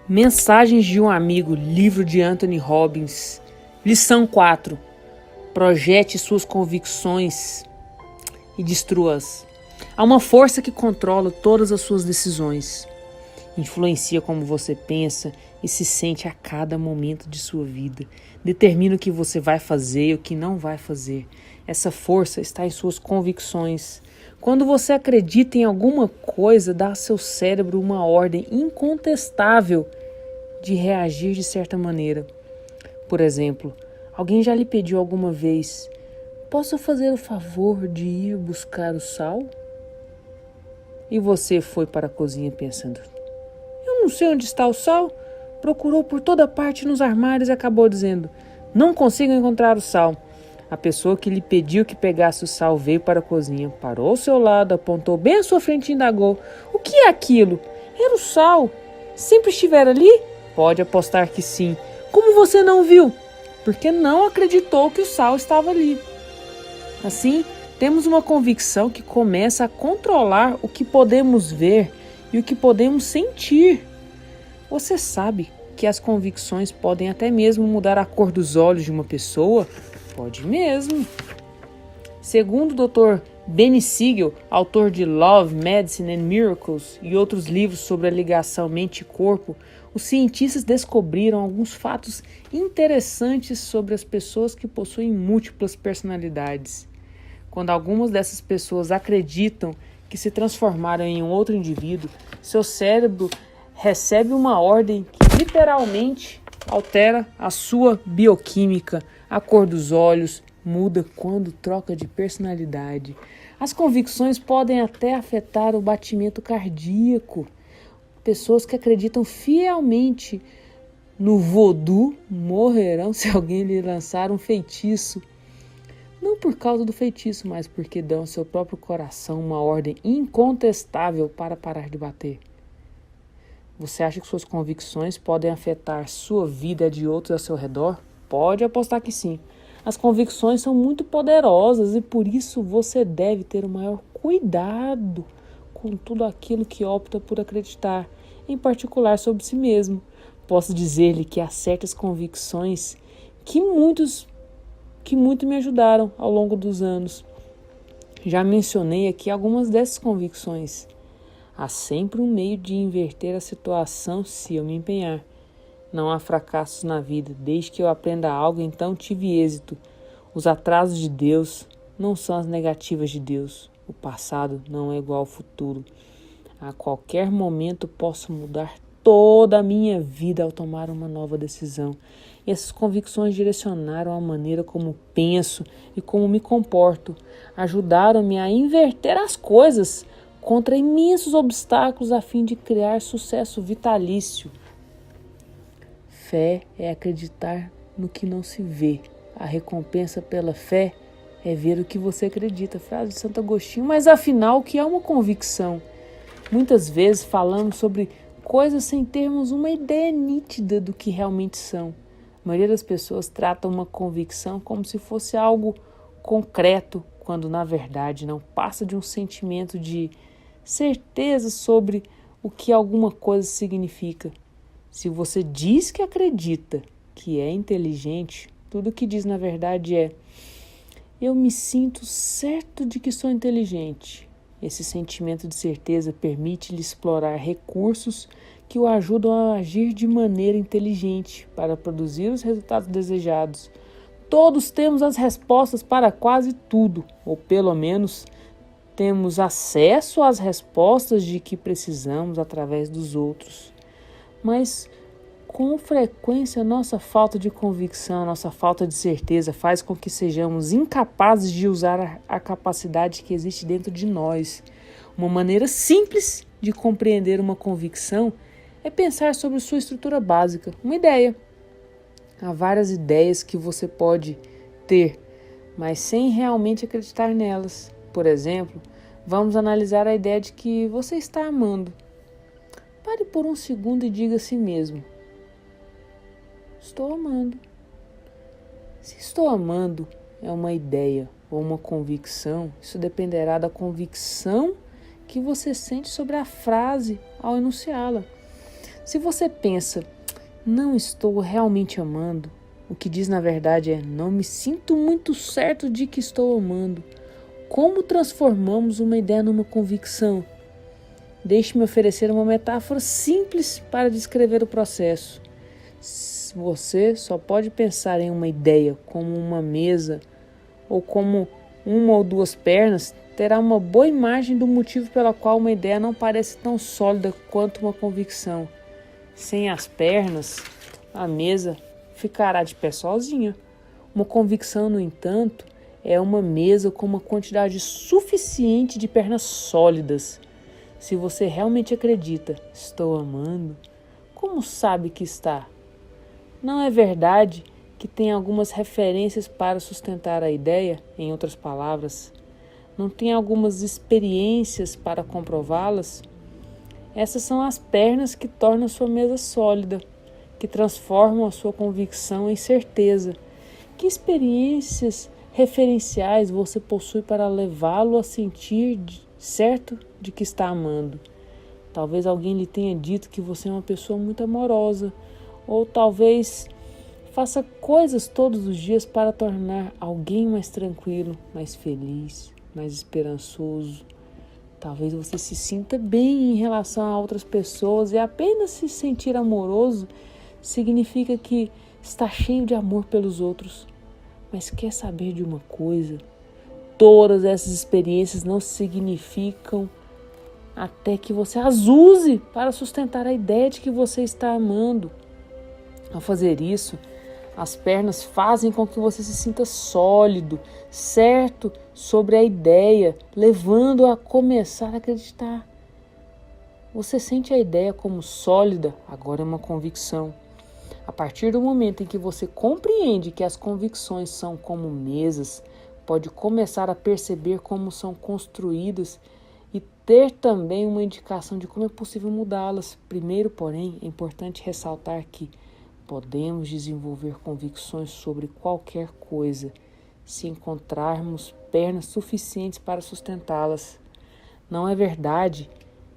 Mensagens de um amigo, livro de Anthony Robbins. Lição 4. Projete suas convicções e destrua-as. Há uma força que controla todas as suas decisões. Influencia como você pensa e se sente a cada momento de sua vida. Determina o que você vai fazer e o que não vai fazer. Essa força está em suas convicções. Quando você acredita em alguma coisa, dá ao seu cérebro uma ordem incontestável de reagir de certa maneira. Por exemplo, alguém já lhe pediu alguma vez: posso fazer o favor de ir buscar o sal? E você foi para a cozinha pensando: eu não sei onde está o sal. Procurou por toda parte nos armários e acabou dizendo: não consigo encontrar o sal. A pessoa que lhe pediu que pegasse o sal veio para a cozinha, parou ao seu lado, apontou bem à sua frente e indagou: o que é aquilo? Era o sal. Sempre estiver ali? Pode apostar que sim. Como você não viu? Porque não acreditou que o sal estava ali. Assim, temos uma convicção que começa a controlar o que podemos ver e o que podemos sentir. Você sabe que as convicções podem até mesmo mudar a cor dos olhos de uma pessoa? Pode mesmo. Segundo o Dr. Benny Siegel, autor de Love, Medicine and Miracles e outros livros sobre a ligação mente e corpo, os cientistas descobriram alguns fatos interessantes sobre as pessoas que possuem múltiplas personalidades. Quando algumas dessas pessoas acreditam que se transformaram em um outro indivíduo, seu cérebro recebe uma ordem que literalmente altera a sua bioquímica. A cor dos olhos muda quando troca de personalidade. As convicções podem até afetar o batimento cardíaco. Pessoas que acreditam fielmente no voodoo morrerão se alguém lhe lançar um feitiço. Não por causa do feitiço, mas porque dão ao seu próprio coração uma ordem incontestável para parar de bater. Você acha que suas convicções podem afetar sua vida e a de outros ao seu redor? Pode apostar que sim. As convicções são muito poderosas e por isso você deve ter o maior cuidado com tudo aquilo que opta por acreditar, em particular sobre si mesmo. Posso dizer-lhe que há certas convicções que muito me ajudaram ao longo dos anos. Já mencionei aqui algumas dessas convicções. Há sempre um meio de inverter a situação se eu me empenhar. Não há fracassos na vida. Desde que eu aprenda algo, então tive êxito. Os atrasos de Deus não são as negativas de Deus. O passado não é igual ao futuro. A qualquer momento posso mudar toda a minha vida ao tomar uma nova decisão. E essas convicções direcionaram a maneira como penso e como me comporto. Ajudaram-me a inverter as coisas contra imensos obstáculos a fim de criar sucesso vitalício. Fé é acreditar no que não se vê. A recompensa pela fé é ver o que você acredita. Frase de Santo Agostinho. Mas afinal, o que é uma convicção? Muitas vezes falamos sobre coisas sem termos uma ideia nítida do que realmente são. A maioria das pessoas trata uma convicção como se fosse algo concreto, quando na verdade não passa de um sentimento de certeza sobre o que alguma coisa significa. Se você diz que acredita que é inteligente, tudo o que diz na verdade é: eu me sinto certo de que sou inteligente. Esse sentimento de certeza permite-lhe explorar recursos que o ajudam a agir de maneira inteligente para produzir os resultados desejados. Todos temos as respostas para quase tudo, ou pelo menos temos acesso às respostas de que precisamos através dos outros. Mas, com frequência, nossa falta de convicção, nossa falta de certeza faz com que sejamos incapazes de usar a capacidade que existe dentro de nós. Uma maneira simples de compreender uma convicção é pensar sobre sua estrutura básica, uma ideia. Há várias ideias que você pode ter, mas sem realmente acreditar nelas. Por exemplo, vamos analisar a ideia de que você está amando. Pare por um segundo e diga a si mesmo: estou amando. Se estou amando é uma ideia ou uma convicção, isso dependerá da convicção que você sente sobre a frase ao enunciá-la. Se você pensa, não estou realmente amando, o que diz na verdade é, não me sinto muito certo de que estou amando. Como transformamos uma ideia numa convicção? Deixe-me oferecer uma metáfora simples para descrever o processo. Você só pode pensar em uma ideia como uma mesa ou como uma ou duas pernas, terá uma boa imagem do motivo pela qual uma ideia não parece tão sólida quanto uma convicção. Sem as pernas, a mesa ficará de pé sozinha. Uma convicção, no entanto, é uma mesa com uma quantidade suficiente de pernas sólidas. Se você realmente acredita, estou amando, como sabe que está? Não é verdade que tem algumas referências para sustentar a ideia? Em outras palavras, não tem algumas experiências para comprová-las? Essas são as pernas que tornam sua mesa sólida, que transformam a sua convicção em certeza. Que experiências referenciais você possui para levá-lo a sentir certo de que está amando? Talvez alguém lhe tenha dito que você é uma pessoa muito amorosa, ou talvez faça coisas todos os dias para tornar alguém mais tranquilo, mais feliz, mais esperançoso. Talvez você se sinta bem em relação a outras pessoas e apenas se sentir amoroso significa que está cheio de amor pelos outros. Mas quer saber de uma coisa? Todas essas experiências não significam até que você as use para sustentar a ideia de que você está amando. Ao fazer isso, as pernas fazem com que você se sinta sólido, certo sobre a ideia, levando-a a começar a acreditar. Você sente a ideia como sólida, agora é uma convicção. A partir do momento em que você compreende que as convicções são como mesas, pode começar a perceber como são construídas e ter também uma indicação de como é possível mudá-las. Primeiro, porém, é importante ressaltar que podemos desenvolver convicções sobre qualquer coisa se encontrarmos pernas suficientes para sustentá-las. Não é verdade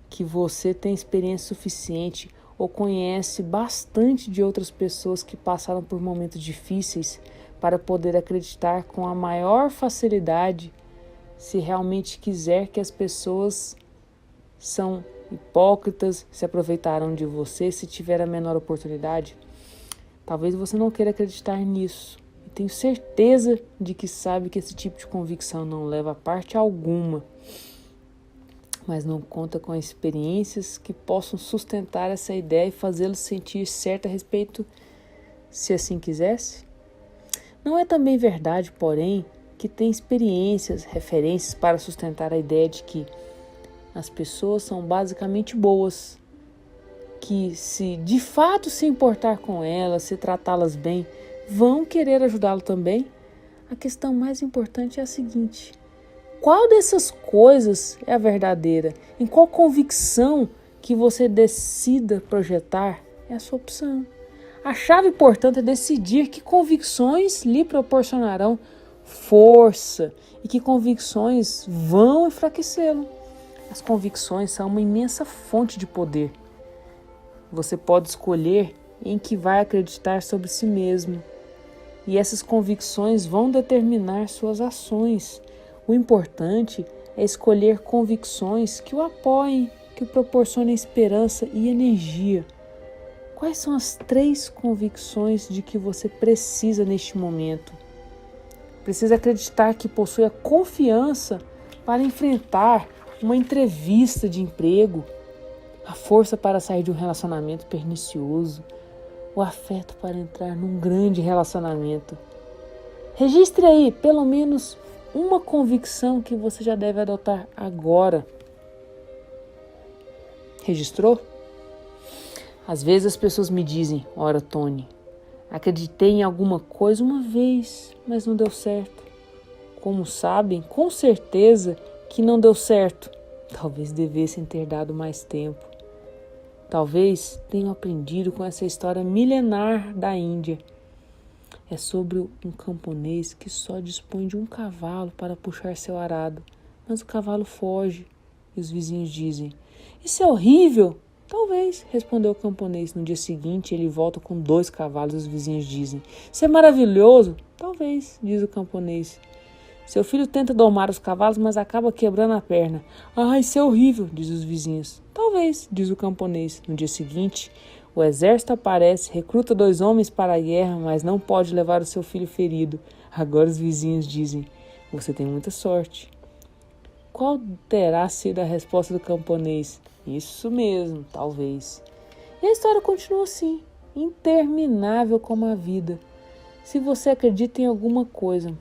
que você tem experiência suficiente ou conhece bastante de outras pessoas que passaram por momentos difíceis para poder acreditar com a maior facilidade, se realmente quiser, que as pessoas são hipócritas, se aproveitarão de você se tiver a menor oportunidade? Talvez você não queira acreditar nisso. E tenho certeza de que sabe que esse tipo de convicção não leva a parte alguma, mas não conta com experiências que possam sustentar essa ideia e fazê-lo sentir certo a respeito, se assim quisesse. Não é também verdade, porém, que tem experiências, referências para sustentar a ideia de que as pessoas são basicamente boas, que se de fato se importar com elas, se tratá-las bem, vão querer ajudá-lo também? A questão mais importante é a seguinte: qual dessas coisas é a verdadeira? Em qual convicção que você decida projetar é a sua opção. A chave, portanto, é decidir que convicções lhe proporcionarão força e que convicções vão enfraquecê-lo. As convicções são uma imensa fonte de poder. Você pode escolher em que vai acreditar sobre si mesmo. E essas convicções vão determinar suas ações. O importante é escolher convicções que o apoiem, que o proporcionem esperança e energia. Quais são as 3 convicções de que você precisa neste momento? Precisa acreditar que possui a confiança para enfrentar uma entrevista de emprego, a força para sair de um relacionamento pernicioso, o afeto para entrar num grande relacionamento. Registre aí pelo menos uma convicção que você já deve adotar agora. Registrou? Às vezes as pessoas me dizem: ora, Tony, acreditei em alguma coisa uma vez, mas não deu certo. Como sabem, com certeza que não deu certo. Talvez devessem ter dado mais tempo. Talvez tenham aprendido com essa história milenar da Índia. É sobre um camponês que só dispõe de um cavalo para puxar seu arado, mas o cavalo foge e os vizinhos dizem: isso é horrível! Talvez, respondeu o camponês. No dia seguinte, ele volta com 2 cavalos. Os vizinhos dizem: isso é maravilhoso. Talvez, diz o camponês. Seu filho tenta domar os cavalos, mas acaba quebrando a perna. Ah, isso é horrível, diz os vizinhos. Talvez, diz o camponês. No dia seguinte, o exército aparece, recruta 2 homens para a guerra, mas não pode levar o seu filho ferido. Agora os vizinhos dizem: você tem muita sorte. Qual terá sido a resposta do camponês? Isso mesmo, talvez. E a história continua assim, interminável como a vida. Se você acredita em alguma coisa,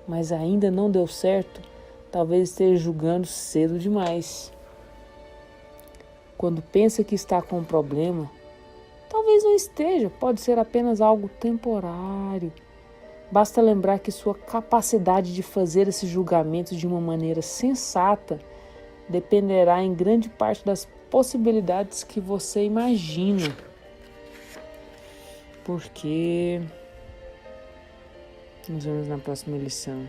mas ainda não deu certo, talvez esteja julgando cedo demais. Quando pensa que está com um problema, talvez não esteja, pode ser apenas algo temporário. Basta lembrar que sua capacidade de fazer esse julgamento de uma maneira sensata dependerá em grande parte das possibilidades que você imagina. Porque nos vemos na próxima lição.